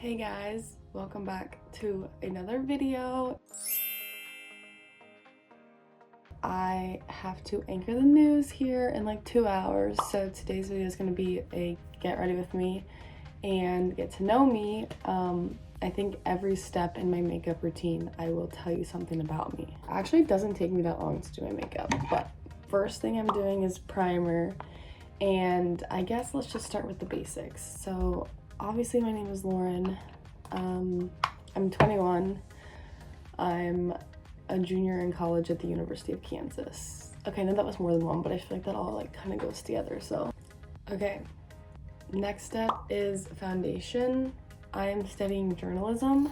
Hey guys, welcome back to another video. I have to anchor the news here in like 2 hours, so today's video is going to be a get ready with me and get to know me. I think every step in my makeup routine I will tell you something about me. Actually, it doesn't take me that long to do my makeup, but first thing I'm doing is primer, and I guess let's just start with the basics. So obviously my name is Lauren. I'm 21. I'm a junior in college at the University of Kansas. Okay, I know that was more than one, but I feel like that all like kind of goes together. So okay, next step is foundation. I am studying journalism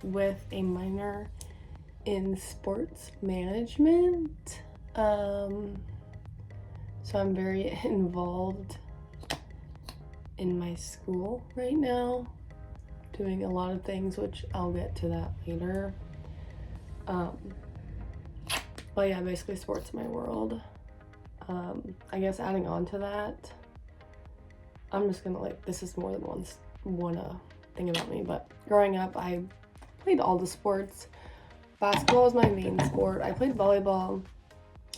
with a minor in sports management. So I'm very involved in my school right now, doing a lot of things, which I'll get to that later. But yeah, basically sports in my world. I guess adding on to that, I'm just gonna this is more than one thing about me, but growing up I played all the sports. Basketball was my main sport. I played volleyball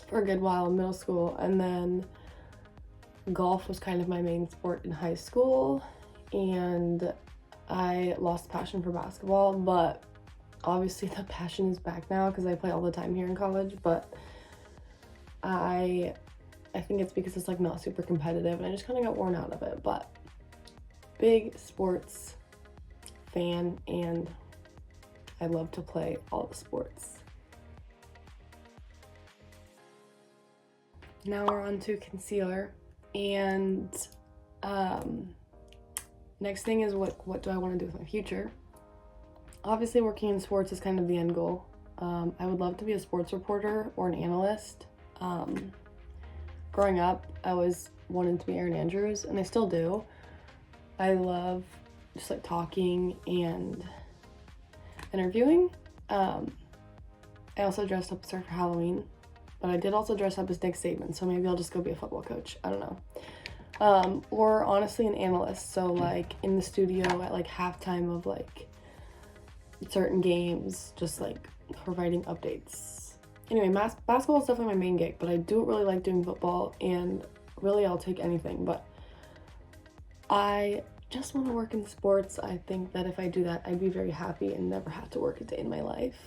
for a good while in middle school, and then golf was kind of my main sport in high school, and I lost passion for basketball, but obviously the passion is back now because I play all the time here in college. But I think it's because it's like not super competitive and I just kind of got worn out of it. But big sports fan, and I love to play all the sports. Now we're on to concealer, and next thing is what do I want to do with my future? Obviously working in sports is kind of the end goal. I would love to be a sports reporter or an analyst. Growing up, I always wanted to be Erin Andrews, and I still do. I love just like talking and interviewing. I also dressed up as her for Halloween, but I did also dress up as Nick Saban, so maybe I'll just go be a football coach. I don't know. Or honestly an analyst, so like in the studio at like halftime of like certain games, just like providing updates. Anyway, basketball is definitely my main gig, but I do really like doing football, and really I'll take anything, but I just want to work in sports. I think that if I do that, I'd be very happy and never have to work a day in my life.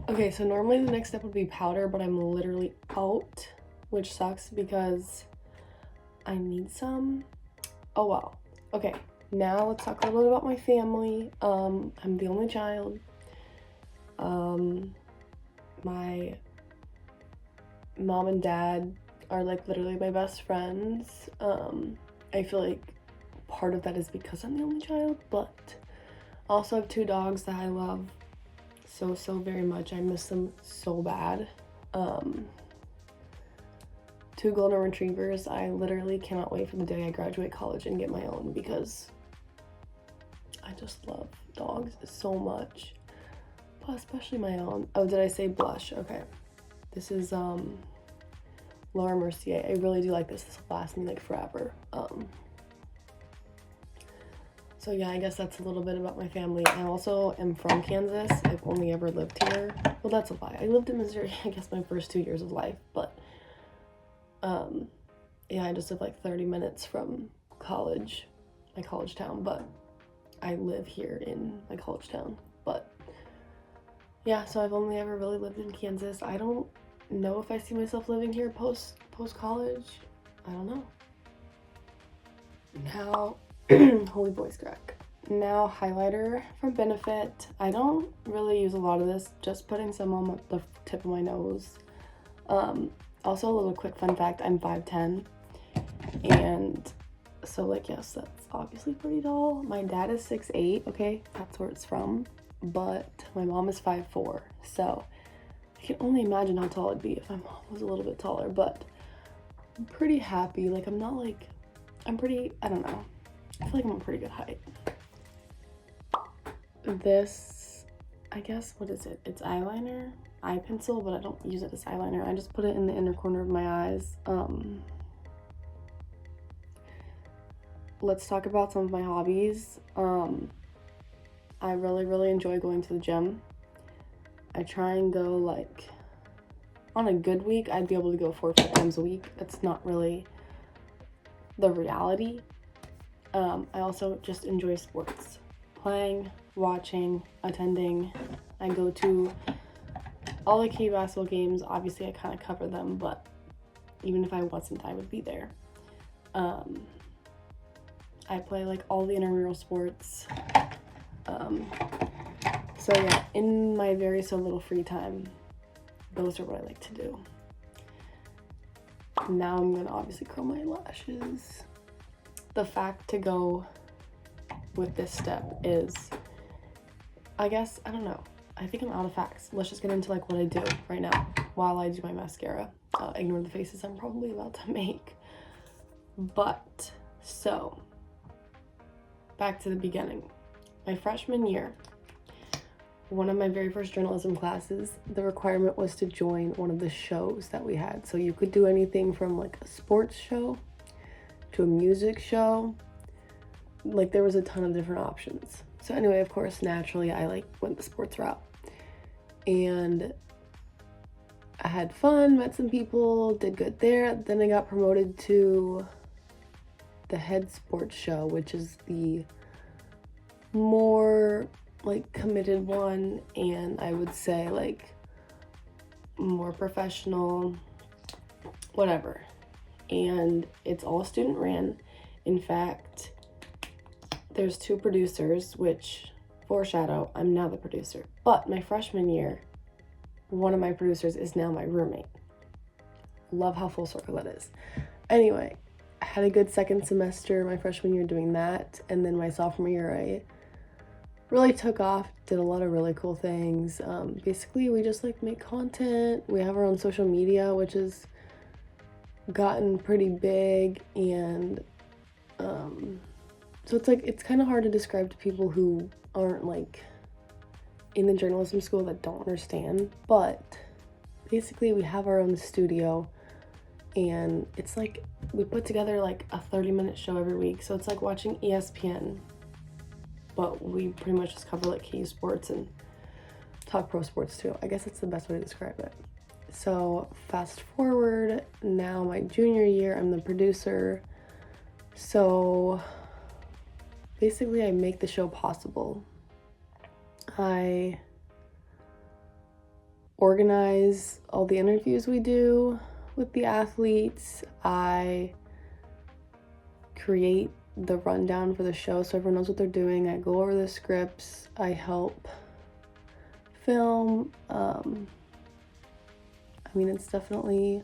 Okay, so normally the next step would be powder, but I'm literally out, which sucks because I need some. Oh well. Okay, now let's talk a little bit about my family. I'm the only child. My mom and dad are like literally my best friends. I feel like part of that is because I'm the only child, but I also have 2 dogs that I love so very much. I miss them so bad. 2 golden retrievers. I literally cannot wait for the day I graduate college and get my own, because I just love dogs so much, but especially my own. Oh, did I say blush? Okay, this is Laura Mercier. I really do like this. This will last me like forever. So yeah, I guess that's a little bit about my family. I also am from Kansas. I've only ever lived here. Well, that's a lie. I lived in Missouri, I guess, my first 2 years of life, but yeah, I just live like 30 minutes from college, my college town, but I live here in my college town. But yeah, so I've only ever really lived in Kansas. I don't know if I see myself living here post college. I don't know. Now, holy voice crack. Now highlighter from Benefit. I don't really use a lot of this, just putting some on the tip of my nose. Also a little quick fun fact, I'm 5'10", and so like, yes, that's obviously pretty tall. My dad is 6'8", okay, that's where it's from, but my mom is 5'4", so I can only imagine how tall it'd be if my mom was a little bit taller. But I'm pretty happy. Like, I'm not like, I don't know, I feel like I'm a pretty good height. This, I guess, what is it? It's eyeliner, eye pencil, but I don't use it as eyeliner. I just put it in the inner corner of my eyes. Let's talk about some of my hobbies. I really enjoy going to the gym. I try and go like, on a good week, I'd be able to go 4 or 5 times a week. That's not really the reality. I also just enjoy sports. Playing, watching, attending. I go to all the key basketball games. Obviously, I kind of cover them, but even if I wasn't, I would be there. I play like all the intramural sports. So yeah, in my very so little free time, those are what I like to do. Now I'm gonna obviously curl my lashes. The fact to go with this step is, I guess, I don't know. I think I'm out of facts. Let's just get into like what I do right now while I do my mascara. Ignore the faces I'm probably about to make. But, so, back to the beginning. My freshman year, one of my very first journalism classes, the requirement was to join one of the shows that we had. So you could do anything from like a sports show to a music show. Like there was a ton of different options. So anyway, of course, naturally I like went the sports route. And I had fun, met some people, did good there. Then I got promoted to the head sports show, which is the more like committed one, and I would say like more professional, whatever. And it's all student ran. In fact, there's 2 producers, which foreshadow, I'm now the producer. But my freshman year, one of my producers is now my roommate. Love how full circle that is. Anyway, I had a good second semester my freshman year doing that, and then my sophomore year I really took off, did a lot of really cool things. Basically, we just like make content. We have our own social media, which has gotten pretty big, and so it's kind of hard to describe to people who aren't like in the journalism school that don't understand. But basically, we have our own studio, and it's like we put together like a 30-minute show every week. So it's like watching ESPN. But we pretty much just cover like KU sports and talk pro sports too. I guess that's the best way to describe it. So fast forward, now my junior year, I'm the producer. So basically I make the show possible. I organize all the interviews we do with the athletes. I create the rundown for the show so everyone knows what they're doing. I go over the scripts. I help film. I mean, it's definitely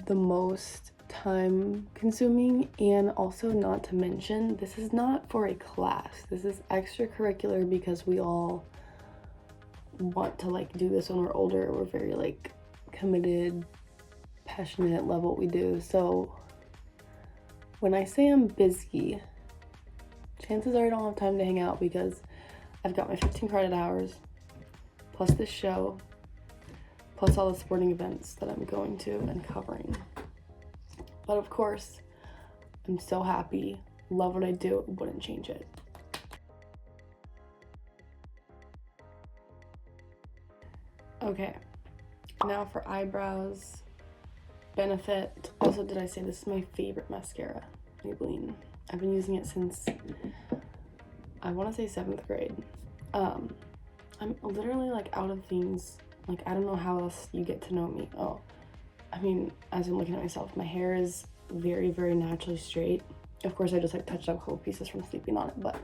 the most time consuming, and also not to mention, this is not for a class. This is extracurricular because we all want to like do this when we're older. We're very like committed, passionate, love what we do. So when I say I'm busy, chances are I don't have time to hang out because I've got my 15 credit hours, plus this show, plus all the sporting events that I'm going to and covering. But of course, I'm so happy, love what I do, wouldn't change it. Okay, now for eyebrows. Benefit. Also, did I say this is my favorite mascara, Maybelline. I've been using it since, I want to say 7th grade. I'm literally like out of things. Like, I don't know how else you get to know me. Oh, I mean, as I'm looking at myself, my hair is very naturally straight. Of course, I just like touched up a couple pieces from sleeping on it, but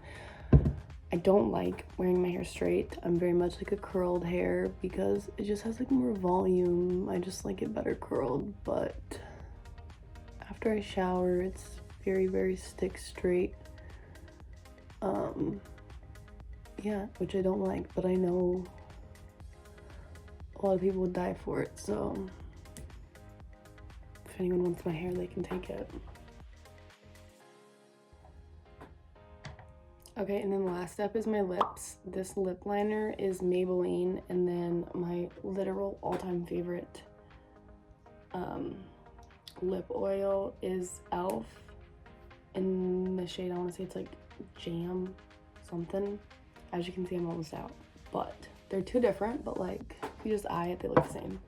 I don't like wearing my hair straight. I'm very much like a curled hair because it just has like more volume. I just like it better curled, but after I shower, it's very stick straight. Yeah, which I don't like, but I know a lot of people would die for it, so if anyone wants my hair, they can take it. Okay, and then the last step is my lips. This lip liner is Maybelline, and then my literal all-time favorite lip oil is e.l.f. in the shade, I want to say it's like Jam something. As you can see, I'm almost out. But they're two different, but like, if you just eye it, they look the same.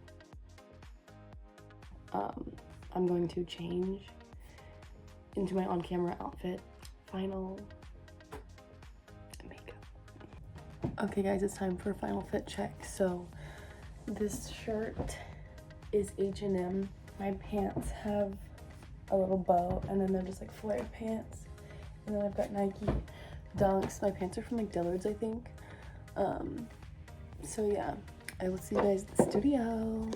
I'm going to change into my on-camera outfit. Final makeup. Okay guys, it's time for a final fit check. So this shirt is H&M. My pants have a little bow, and then they're just like flared pants. And then I've got Nike Dunks. My pants are from like Dillard's, I think. So yeah, I will see you guys at the studio.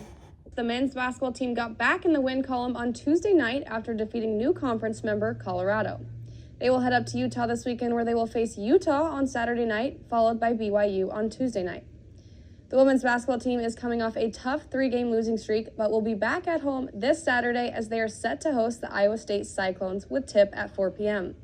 The men's basketball team got back in the win column on Tuesday night after defeating new conference member Colorado. They will head up to Utah this weekend, where they will face Utah on Saturday night, followed by BYU on Tuesday night. The women's basketball team is coming off a tough 3-game losing streak, but will be back at home this Saturday as they are set to host the Iowa State Cyclones with tip at 4 p.m.